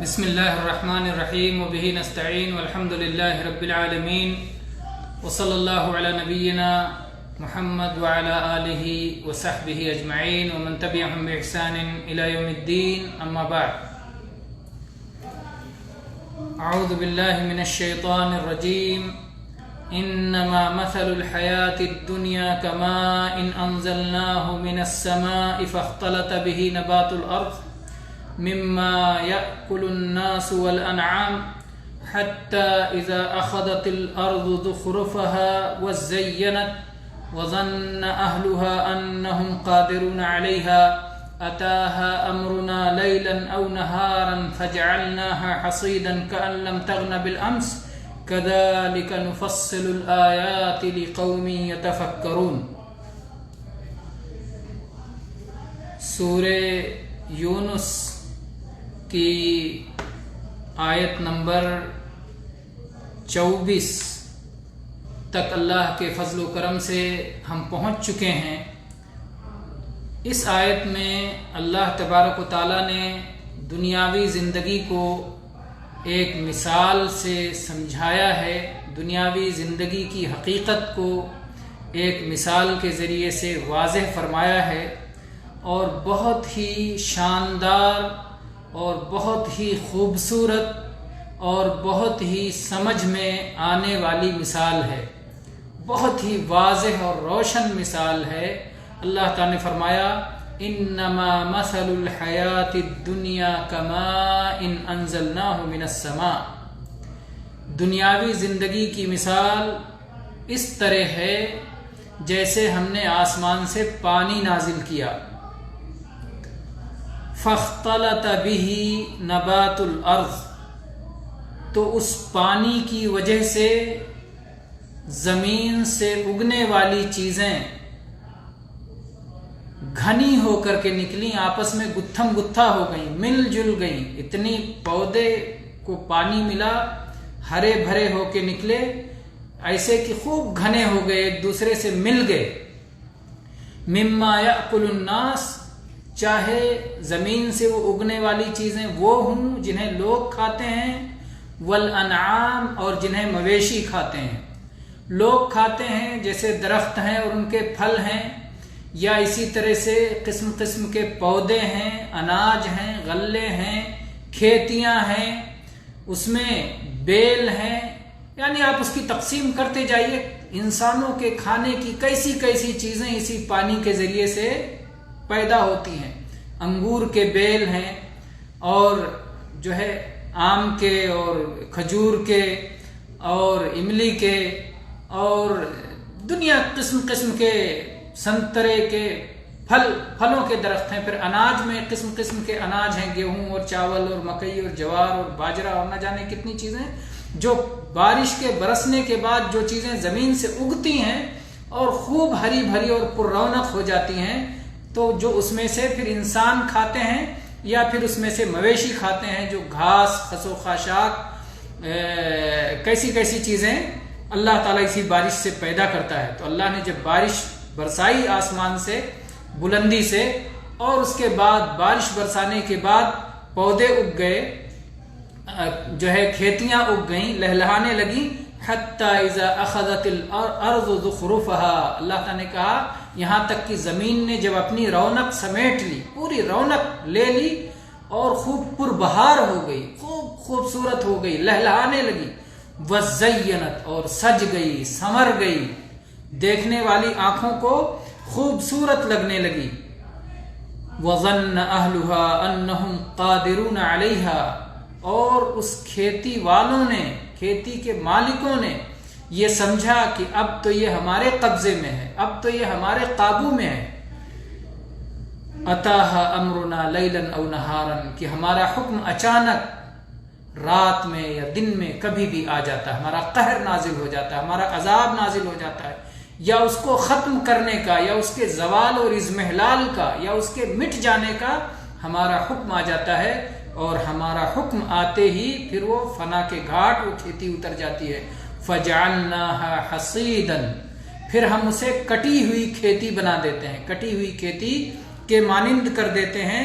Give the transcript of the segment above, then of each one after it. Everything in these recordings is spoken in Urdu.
بسم اللہ الرحمن الرحیم وبہ نستعین والحمد للہ رب العالمین وصلی اللہ علی نبینا محمد وعلی آلہ وصحبہ اجمعین ومن تبعہم بإحسان الی یوم الدین اما بعد اعوذ باللہ من الشیطان الرجیم انما مثل الحیاة الدنیا کماء انزلناہ من السماء فاختلط به نبات الارض مما يأكل الناس والأنعام حتى إذا أخذت الأرض زخرفها وزينت وظن أهلها أنهم قادرون عليها أتاها أمرنا ليلا أو نهارا فجعلناها حصيدا كأن لم تغن بالأمس كذلك نفصل الآيات لقوم يتفكرون. سورہ یونس کی آیت نمبر 24 تک اللہ کے فضل و کرم سے ہم پہنچ چکے ہیں. اس آیت میں اللہ تبارک و تعالیٰ نے دنیاوی زندگی کو ایک مثال سے سمجھایا ہے، دنیاوی زندگی کی حقیقت کو ایک مثال کے ذریعے سے واضح فرمایا ہے، اور بہت ہی شاندار اور بہت ہی خوبصورت اور بہت ہی سمجھ میں آنے والی مثال ہے، بہت ہی واضح اور روشن مثال ہے. اللہ تعالیٰ نے فرمایا انما مثل الحیات الدنیا کماء انزلناہ من السماء. دنیاوی زندگی کی مثال اس طرح ہے جیسے ہم نے آسمان سے پانی نازل کیا. فاختلط به نبات الارض، تو اس پانی کی وجہ سے زمین سے اگنے والی چیزیں گھنی ہو کر کے نکلیں، آپس میں گتھم گتھا ہو گئیں، مل جل گئیں. اتنی پودے کو پانی ملا، ہرے بھرے ہو کے نکلے، ایسے کہ خوب گھنے ہو گئے، ایک دوسرے سے مل گئے. مما یأکل الناس، چاہے زمین سے وہ اگنے والی چیزیں وہ ہوں جنہیں لوگ کھاتے ہیں، والانعام، اور جنہیں مویشی کھاتے ہیں. لوگ کھاتے ہیں جیسے درخت ہیں اور ان کے پھل ہیں، یا اسی طرح سے قسم قسم کے پودے ہیں، اناج ہیں، غلے ہیں، کھیتیاں ہیں، اس میں بیل ہیں، یعنی آپ اس کی تقسیم کرتے جائیے. انسانوں کے کھانے کی کیسی کیسی چیزیں اسی پانی کے ذریعے سے پیدا ہوتی ہیں. انگور کے بیل ہیں، اور جو ہے آم کے اور کھجور کے اور املی کے، اور دنیا قسم قسم کے سنترے کے پھلوں کے درخت ہیں. پھر اناج میں قسم قسم کے اناج ہیں، گیہوں اور چاول اور مکئی اور جوار اور باجرہ اور نہ جانے کتنی چیزیں جو بارش کے برسنے کے بعد جو چیزیں زمین سے اگتی ہیں اور خوب ہری بھری اور پر رونق ہو جاتی ہیں، تو جو اس میں سے پھر انسان کھاتے ہیں یا پھر اس میں سے مویشی کھاتے ہیں، جو گھاس، خس و خاشاک، کیسی کیسی چیزیں اللہ تعالیٰ اسی بارش سے پیدا کرتا ہے. تو اللہ نے جب بارش برسائی آسمان سے بلندی سے، اور اس کے بعد بارش برسانے کے بعد پودے اگ گئے، جو ہے کھیتیاں اگ گئیں، لہلہانے لگیں. حتی اذا اخذت الارض زخرفها، اللہ تعالیٰ نے کہا یہاں تک کہ زمین نے جب اپنی رونق سمیٹ لی، پوری رونق لے لی اور خوب پربہار ہو گئی، خوب خوبصورت ہو گئی، لہلہانے لگی. وزینت، اور سج گئی، سنور گئی، دیکھنے والی آنکھوں کو خوبصورت لگنے لگی. وظن اہلها انہم قادرون علیہا، اور اس کھیتی والوں نے، کھیتی کے مالکوں نے یہ سمجھا کہ اب تو یہ ہمارے قبضے میں ہے، اب تو یہ ہمارے قابو میں ہے. اتاہا امرنا لیلا او نہارا، کہ ہمارا حکم اچانک رات میں یا دن میں کبھی بھی آ جاتا ہے، ہمارا قہر نازل ہو جاتا ہے، ہمارا عذاب نازل ہو جاتا ہے، یا اس کو ختم کرنے کا، یا اس کے زوال اور اضمحلال کا، یا اس کے مٹ جانے کا ہمارا حکم آ جاتا ہے. اور ہمارا حکم آتے ہی پھر وہ فنا کے گھاٹ، وہ کھیتی اتر جاتی ہے. فَجَعَلْنَاهَا حَصِيدًا، پھر ہم اسے کٹی ہوئی کھیتی بنا دیتے ہیں، کٹی ہوئی کھیتی کے مانند کر دیتے ہیں.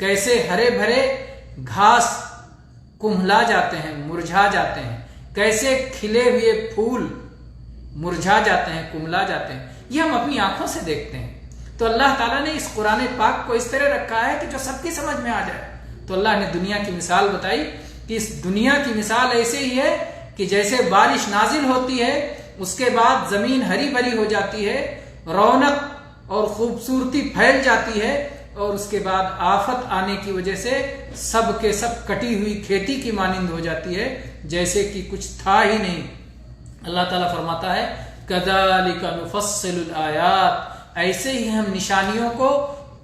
کیسے ہرے بھرے گھاس کمھلا جاتے ہیں، مرجھا جاتے ہیں، کیسے کھلے ہوئے پھول مرجھا جاتے ہیں، کمھلا جاتے ہیں، یہ ہم اپنی آنکھوں سے دیکھتے ہیں۔ تو اللہ تعالیٰ نے اس قرآن پاک کو اس طرح رکھا ہے کہ جو سب کی سمجھ میں آ جائے۔ تو اللہ نے دنیا کی مثال بتائی کہ اس دنیا کی مثال ایسے ہی ہے کہ جیسے بارش نازل ہوتی ہے، اس کے بعد زمین ہری بھری ہو جاتی ہے، رونق اور خوبصورتی پھیل جاتی ہے، اور اس کے بعد آفت آنے کی وجہ سے سب کے سب کٹی ہوئی کھیتی کی مانند ہو جاتی ہے، جیسے کہ کچھ تھا ہی نہیں۔ اللہ تعالیٰ فرماتا ہے کذالک نفصل الآیات، ایسے ہی ہم نشانیوں کو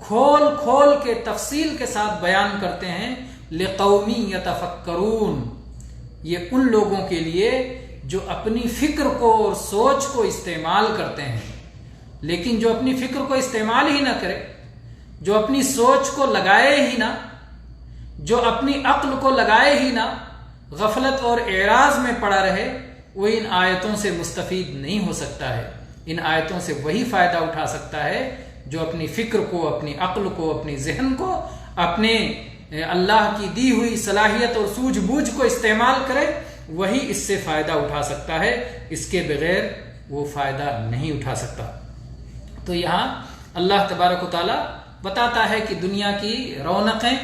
کھول کھول کے تفصیل کے ساتھ بیان کرتے ہیں، لقوم یتفکرون، یہ ان لوگوں کے لیے جو اپنی فکر کو اور سوچ کو استعمال کرتے ہیں۔ لیکن جو اپنی فکر کو استعمال ہی نہ کرے، جو اپنی سوچ کو لگائے ہی نہ، جو اپنی عقل کو لگائے ہی نہ، غفلت اور اعراض میں پڑا رہے، وہ ان آیتوں سے مستفید نہیں ہو سکتا ہے۔ ان آیتوں سے وہی فائدہ اٹھا سکتا ہے جو اپنی فکر کو، اپنی عقل کو، اپنی ذہن کو، اپنے اللہ کی دی ہوئی صلاحیت اور سوجھ بوجھ کو استعمال کرے، وہی اس سے فائدہ اٹھا سکتا ہے، اس کے بغیر وہ فائدہ نہیں اٹھا سکتا۔ تو یہاں اللہ تبارک و تعالیٰ بتاتا ہے کہ دنیا کی رونقیں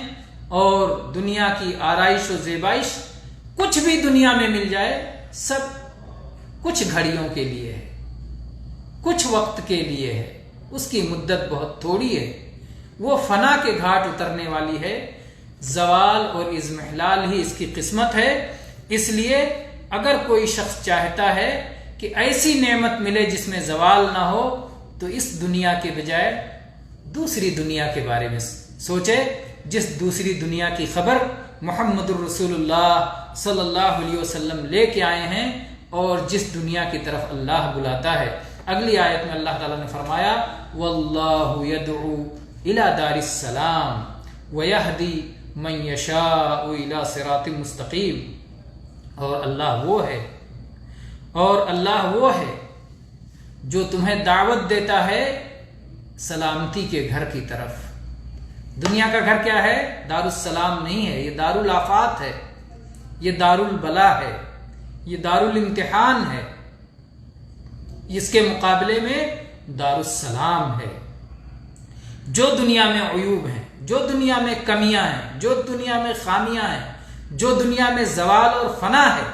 اور دنیا کی آرائش و زیبائش، کچھ بھی دنیا میں مل جائے، سب کچھ گھڑیوں کے لیے ہے، کچھ وقت کے لیے ہے، اس کی مدت بہت تھوڑی ہے، وہ فنا کے گھاٹ اترنے والی ہے، زوال اور اضمحلال ہی اس کی قسمت ہے۔ اس لیے اگر کوئی شخص چاہتا ہے کہ ایسی نعمت ملے جس میں زوال نہ ہو، تو اس دنیا کے بجائے دوسری دنیا کے بارے میں سوچے، جس دوسری دنیا کی خبر محمد الرسول اللہ صلی اللہ علیہ وسلم لے کے آئے ہیں، اور جس دنیا کی طرف اللہ بلاتا ہے۔ اگلی آیت میں اللہ تعالیٰ نے فرمایا واللہ یدعو الی دار السلام ویہدی من یشاء الی صراط مستقیم، اور اللہ وہ ہے جو تمہیں دعوت دیتا ہے سلامتی کے گھر کی طرف۔ دنیا کا گھر کیا ہے؟ دار السلام نہیں ہے، یہ دار الآفات ہے، یہ دار البلا ہے، یہ دار الامتحان ہے۔ اس کے مقابلے میں دار السلام ہے۔ جو دنیا میں عیوب ہیں، جو دنیا میں کمیاں ہیں، جو دنیا میں خامیاں ہیں، جو دنیا میں زوال اور فنا ہے،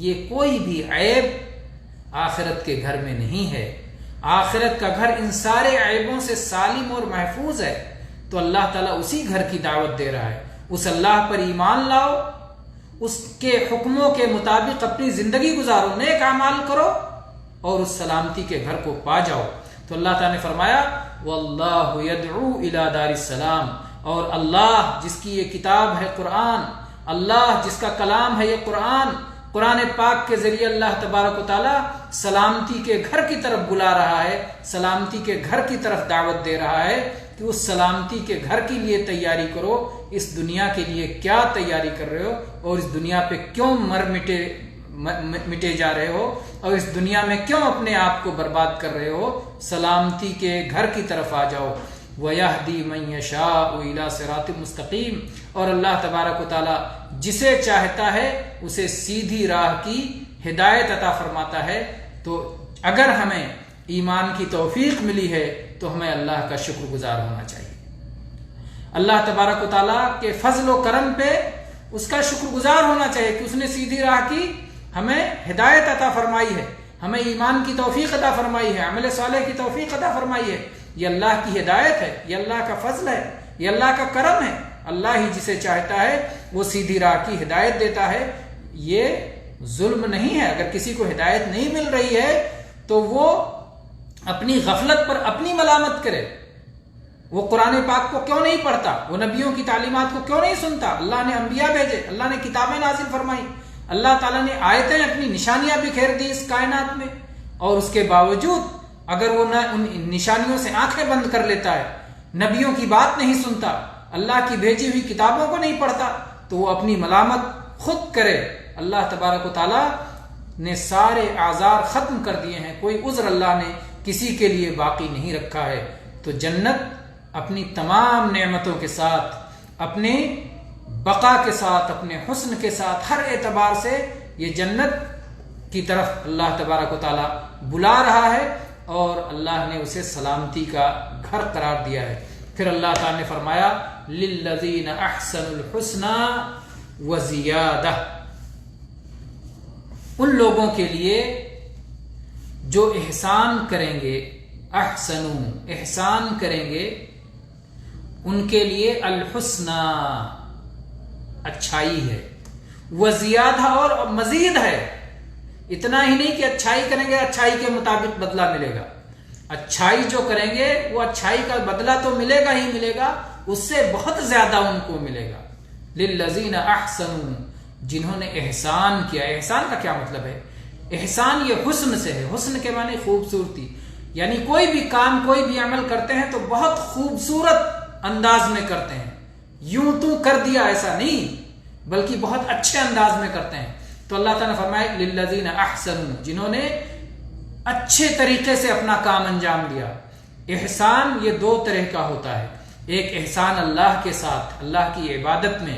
یہ کوئی بھی عیب آخرت کے گھر میں نہیں ہے۔ آخرت کا گھر ان سارے عیبوں سے سالم اور محفوظ ہے۔ تو اللہ تعالیٰ اسی گھر کی دعوت دے رہا ہے، اس اللہ پر ایمان لاؤ، اس کے حکموں کے مطابق اپنی زندگی گزارو، نیک اعمال کرو، اور اس سلامتی کے گھر کو پا جاؤ۔ تو اللہ تعالیٰ نے فرمایا واللہ یدعو الی دار السلام، اور اللہ جس کی یہ کتاب ہے قرآن، اللہ جس کا کلام ہے یہ قرآن پاک کے ذریعے اللہ تبارک و تعالیٰ سلامتی کے گھر کی طرف بلا رہا ہے، سلامتی کے گھر کی طرف دعوت دے رہا ہے کہ اس سلامتی کے گھر کے لیے تیاری کرو۔ اس دنیا کے لیے کیا تیاری کر رہے ہو، اور اس دنیا پہ کیوں مٹے جا رہے ہو، اور اس دنیا میں کیوں اپنے آپ کو برباد کر رہے ہو؟ سلامتی کے گھر کی طرف آ جاؤ۔ وَيَهْدِي مَن يَشَاءُ إِلَى صِرَاطٍ مُسْتَقِيمٍ، اور اللہ تبارک و تعالیٰ جسے چاہتا ہے اسے سیدھی راہ کی ہدایت عطا فرماتا ہے۔ تو اگر ہمیں ایمان کی توفیق ملی ہے تو ہمیں اللہ کا شکر گزار ہونا چاہیے، اللہ تبارک و تعالیٰ کے فضل و کرم پہ اس کا شکر گزار ہونا چاہیے کہ اس نے سیدھی راہ کی ہمیں ہدایت عطا فرمائی ہے، ہمیں ایمان کی توفیق عطا فرمائی ہے، عمل صالح کی توفیق عطا فرمائی ہے۔ یہ اللہ کی ہدایت ہے، یہ اللہ کا فضل ہے، یہ اللہ کا کرم ہے۔ اللہ ہی جسے چاہتا ہے وہ سیدھی راہ کی ہدایت دیتا ہے۔ یہ ظلم نہیں ہے، اگر کسی کو ہدایت نہیں مل رہی ہے تو وہ اپنی غفلت پر اپنی ملامت کرے۔ وہ قرآن پاک کو کیوں نہیں پڑھتا؟ وہ نبیوں کی تعلیمات کو کیوں نہیں سنتا؟ اللہ نے انبیاء بھیجے، اللہ نے کتابیں نازل فرمائی، اللہ تعالیٰ نے آیتیں اپنی نشانیاں بکھیر دی اس کائنات میں، اور اس کے باوجود اگر وہ نہ ان نشانیوں سے آنکھیں بند کر لیتا ہے، نبیوں کی بات نہیں سنتا، اللہ کی بھیجی ہوئی کتابوں کو نہیں پڑھتا، تو وہ اپنی ملامت خود کرے۔ اللہ تبارک و تعالیٰ نے سارے اعذار ختم کر دیے ہیں، کوئی عذر اللہ نے کسی کے لیے باقی نہیں رکھا ہے۔ تو جنت اپنی تمام نعمتوں کے ساتھ اپنے بقا کے ساتھ، اپنے حسن کے ساتھ، ہر اعتبار سے یہ جنت کی طرف اللہ تبارک و تعالی بلا رہا ہے، اور اللہ نے اسے سلامتی کا گھر قرار دیا ہے۔ پھر اللہ تعالی نے فرمایا للذین احسنوا الحسنى وزیادہ، ان لوگوں کے لیے جو احسان کریں گے، احسان کریں گے، ان کے لیے الحسنى اچھائی ہے، وزیادہ اور مزید ہے۔ اتنا ہی نہیں کہ اچھائی کریں گے اچھائی کے مطابق بدلہ ملے گا، اچھائی جو کریں گے وہ اچھائی کا بدلہ تو ملے گا ہی ملے گا، اس سے بہت زیادہ ان کو ملے گا۔ للذین احسنوا، جنہوں نے احسان کیا۔ احسان کا کیا مطلب ہے؟ احسان یہ حسن سے ہے، حسن کے معنی خوبصورتی، یعنی کوئی بھی کام، کوئی بھی عمل کرتے ہیں تو بہت خوبصورت انداز میں کرتے ہیں، یوں تو کر دیا ایسا نہیں، بلکہ بہت اچھے انداز میں کرتے ہیں۔ تو اللہ تعالیٰ نے فرمایا للذین احسنوا، جنہوں نے اچھے طریقے سے اپنا کام انجام دیا۔ احسان یہ دو طرح کا ہوتا ہے، ایک احسان اللہ کے ساتھ، اللہ کی عبادت میں،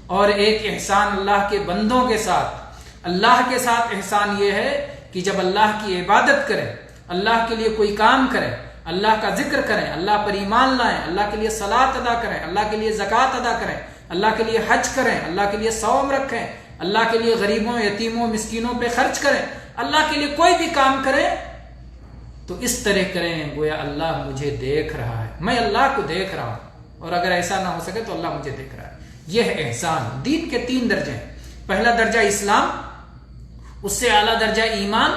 اور ایک احسان اللہ کے بندوں کے ساتھ۔ اللہ کے ساتھ احسان یہ ہے کہ جب اللہ کی عبادت کریں، اللہ کے لیے کوئی کام کریں، اللہ کا ذکر کریں، اللہ پر ایمان لائیں، اللہ کے لیے صلاۃ ادا کریں، اللہ کے لیے زکوٰۃ ادا کریں، اللہ کے لیے حج کریں، اللہ کے لیے صوم رکھیں، اللہ کے لیے غریبوں، یتیموں، مسکینوں پہ خرچ کریں، اللہ کے لیے کوئی بھی کام کریں تو اس طرح کریں گویا اللہ مجھے دیکھ رہا ہے، میں اللہ کو دیکھ رہا ہوں، اور اگر ایسا نہ ہو سکے تو اللہ مجھے دیکھ رہا ہے۔ یہ ہے احسان۔ دین کے 3 درجے ہیں، پہلا درجہ اسلام، اس سے اعلیٰ درجہ ایمان،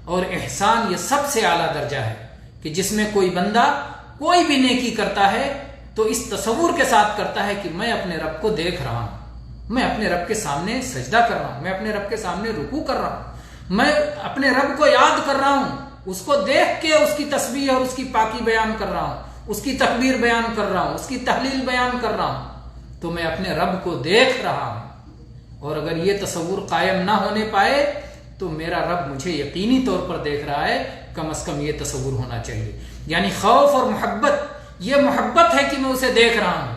اور احسان یہ سب سے اعلیٰ درجہ ہے کہ جس میں کوئی بندہ کوئی بھی نیکی کرتا ہے تو اس تصور کے ساتھ کرتا ہے کہ میں اپنے رب کو دیکھ رہا ہوں، میں اپنے رب کے سامنے سجدہ کر رہا ہوں، میں اپنے رب کے سامنے رکوع کر رہا ہوں، میں اپنے رب کو یاد کر رہا ہوں، اس کو دیکھ کے اس کی تسبیح اور اس کی پاکی بیان کر رہا ہوں، اس کی تکبیر بیان کر رہا ہوں، اس کی تحلیل بیان کر رہا ہوں، تو میں اپنے رب کو دیکھ رہا ہوں۔ اور اگر یہ تصور قائم نہ ہونے پائے تو میرا رب مجھے یقینی طور پر دیکھ رہا ہے، کم از کم یہ تصور ہونا چاہیے۔ یعنی خوف اور محبت، یہ محبت ہے کہ میں اسے دیکھ رہا ہوں،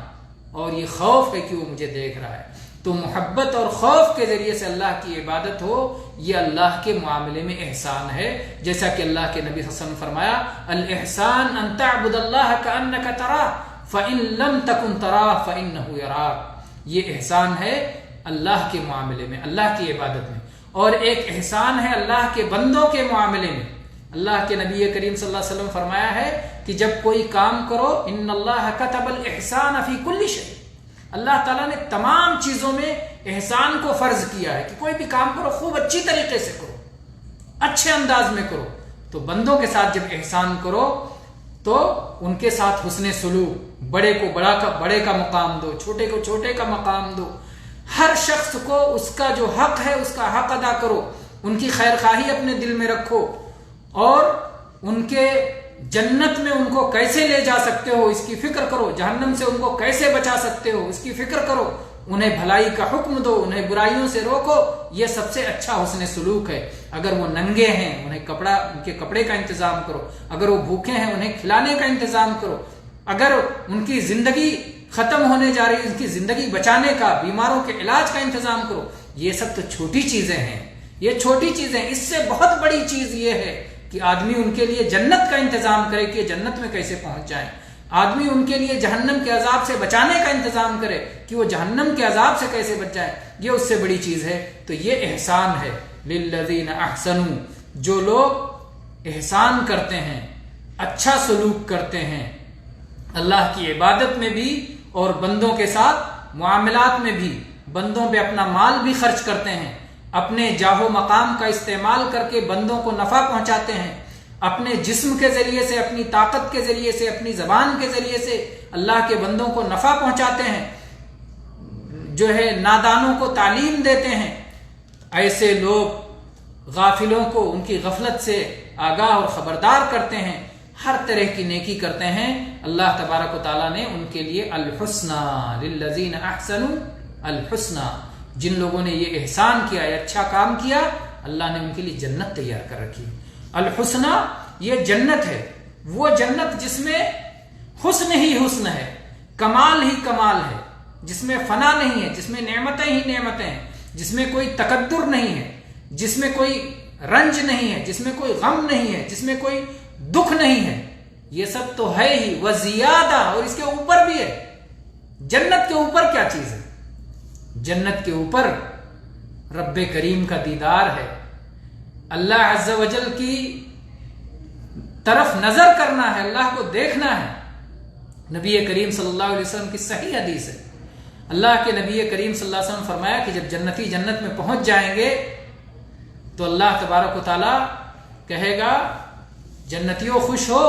اور یہ خوف ہے کہ وہ مجھے دیکھ رہا ہے۔ تو محبت اور خوف کے ذریعے سے اللہ کی عبادت ہو، یہ اللہ کے معاملے میں احسان ہے، جیسا کہ اللہ کے نبی صلی اللہ علیہ وسلم نے فرمایا الاحسان ان تعبد اللہ کأنک تراہ فإن لم تکن تراہ فإنہ یراک۔ یہ احسان ہے اللہ کے معاملے میں، اللہ کی عبادت میں، اور ایک احسان ہے اللہ کے بندوں کے معاملے میں۔ اللہ کے نبی کریم صلی اللہ علیہ وسلم فرمایا ہے کہ جب کوئی کام کرو ان اللہ کتب الاحسان فی کل شیء، اللہ تعالیٰ نے تمام چیزوں میں احسان کو فرض کیا ہے کہ کوئی بھی کام کرو خوب اچھی طریقے سے کرو، اچھے انداز میں کرو۔ تو بندوں کے ساتھ جب احسان کرو تو ان کے ساتھ حسن سلوک، بڑے کو بڑے کا مقام دو، چھوٹے کو چھوٹے کا مقام دو، ہر شخص کو اس کا جو حق ہے اس کا حق ادا کرو، ان کی خیر خواہی اپنے دل میں رکھو، اور ان کے جنت میں ان کو کیسے لے جا سکتے ہو اس کی فکر کرو، جہنم سے ان کو کیسے بچا سکتے ہو اس کی فکر کرو، انہیں بھلائی کا حکم دو، انہیں برائیوں سے روکو۔ یہ سب سے اچھا حسن سلوک ہے۔ اگر وہ ننگے ہیں انہیں ان کے کپڑے کا انتظام کرو، اگر وہ بھوکے ہیں انہیں کھلانے کا انتظام کرو، اگر ان کی زندگی ختم ہونے جا رہی ہے ان کی زندگی بچانے کا، بیماروں کے علاج کا انتظام کرو۔ یہ سب تو چھوٹی چیزیں ہیں، یہ چھوٹی چیزیں، اس سے بہت بڑی چیز یہ ہے کہ آدمی ان کے لیے جنت کا انتظام کرے کہ جنت میں کیسے پہنچ جائیں، آدمی ان کے لیے جہنم کے عذاب سے بچانے کا انتظام کرے کہ وہ جہنم کے عذاب سے کیسے بچ جائیں، یہ اس سے بڑی چیز ہے۔ تو یہ احسان ہے للذین احسنوا، جو لوگ احسان کرتے ہیں، اچھا سلوک کرتے ہیں، اللہ کی عبادت میں بھی اور بندوں کے ساتھ معاملات میں بھی، بندوں پہ اپنا مال بھی خرچ کرتے ہیں، اپنے جاہ و مقام کا استعمال کر کے بندوں کو نفع پہنچاتے ہیں، اپنے جسم کے ذریعے سے، اپنی طاقت کے ذریعے سے، اپنی زبان کے ذریعے سے اللہ کے بندوں کو نفع پہنچاتے ہیں، جو ہے نادانوں کو تعلیم دیتے ہیں۔ ایسے لوگ غافلوں کو ان کی غفلت سے آگاہ اور خبردار کرتے ہیں، ہر طرح کی نیکی کرتے ہیں۔ اللہ تبارک و تعالیٰ نے ان کے لیے الحسنى للذین احسنوا الحسنى، جن لوگوں نے یہ احسان کیا، یہ اچھا کام کیا، اللہ نے ان کے لیے جنت تیار کر رکھی۔ الحسنى یہ جنت ہے، وہ جنت جس میں حسن ہی حسن ہے، کمال ہی کمال ہے، جس میں فنا نہیں ہے، جس میں نعمتیں ہی نعمتیں ہیں، جس میں کوئی تکدر نہیں ہے، جس میں کوئی رنج نہیں ہے، جس میں کوئی غم نہیں ہے، جس میں کوئی دکھ نہیں ہے، یہ سب تو ہے ہی وزیادہ، اور اس کے اوپر بھی ہے۔ جنت کے اوپر کیا چیز ہے؟ جنت کے اوپر رب کریم کا دیدار ہے، اللہ عز و جل کی طرف نظر کرنا ہے، اللہ کو دیکھنا ہے۔ نبی کریم صلی اللہ علیہ وسلم کی صحیح حدیث ہے، اللہ کے نبی کریم صلی اللہ علیہ وسلم فرمایا کہ جب جنتی جنت میں پہنچ جائیں گے تو اللہ تبارک و تعالی کہے گا جنتیوں خوش ہو۔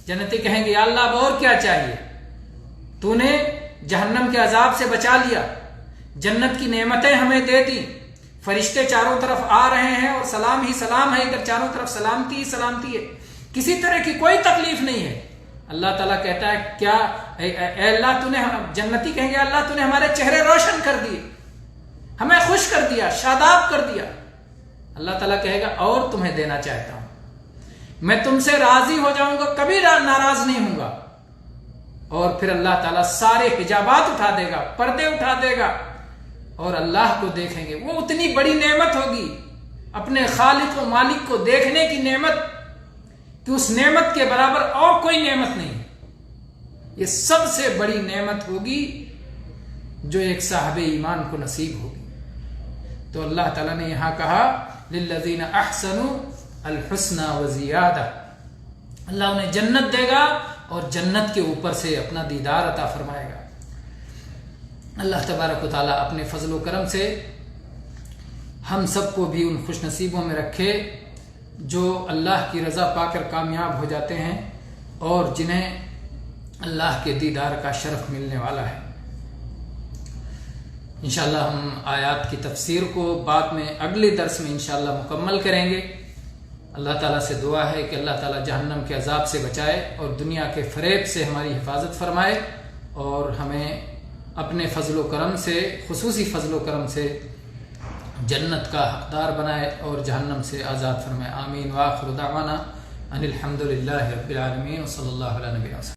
جنتی کہیں گے یا اللہ اب اور کیا چاہیے، تو نے جہنم کے عذاب سے بچا لیا، جنت کی نعمتیں ہمیں دے دی، فرشتے چاروں طرف آ رہے ہیں اور سلام ہی سلام ہے، ادھر چاروں طرف سلامتی ہی سلامتی ہے، کسی طرح کی کوئی تکلیف نہیں ہے۔ اللہ تعالیٰ کہتا ہے کیا اے اللہ تو نے، جنتی کہیں گے اللہ تو نے ہمارے چہرے روشن کر دیے، ہمیں خوش کر دیا، شاداب کر دیا۔ اللہ تعالیٰ کہے گا اور تمہیں دینا چاہتا ہوں، میں تم سے راضی ہو جاؤں گا، کبھی ناراض نہیں ہوں گا۔ اور پھر اللہ تعالیٰ سارے حجابات اٹھا دے گا، پردے اٹھا دے گا، اور اللہ کو دیکھیں گے۔ وہ اتنی بڑی نعمت ہوگی، اپنے خالق و مالک کو دیکھنے کی نعمت، کہ اس نعمت کے برابر اور کوئی نعمت نہیں۔ یہ سب سے بڑی نعمت ہوگی جو ایک صاحب ایمان کو نصیب ہوگی۔ تو اللہ تعالیٰ نے یہاں کہا للذین احسنوا الحسنى وزیادہ، اللہ انہیں جنت دے گا اور جنت کے اوپر سے اپنا دیدار عطا فرمائے گا۔ اللہ تبارک و تعالیٰ اپنے فضل و کرم سے ہم سب کو بھی ان خوش نصیبوں میں رکھے جو اللہ کی رضا پا کر کامیاب ہو جاتے ہیں اور جنہیں اللہ کے دیدار کا شرف ملنے والا ہے۔ انشاءاللہ ہم آیات کی تفسیر کو بعد میں اگلے درس میں انشاءاللہ مکمل کریں گے۔ اللہ تعالیٰ سے دعا ہے کہ اللہ تعالیٰ جہنم کے عذاب سے بچائے اور دنیا کے فریب سے ہماری حفاظت فرمائے، اور ہمیں اپنے فضل و کرم سے، خصوصی فضل و کرم سے جنت کا حقدار بنائے اور جہنم سے آزاد فرمائے۔ آمین۔ وآخر دعوانا ان الحمد للہ رب العالمین، وصلی اللہ علیہ نبینا۔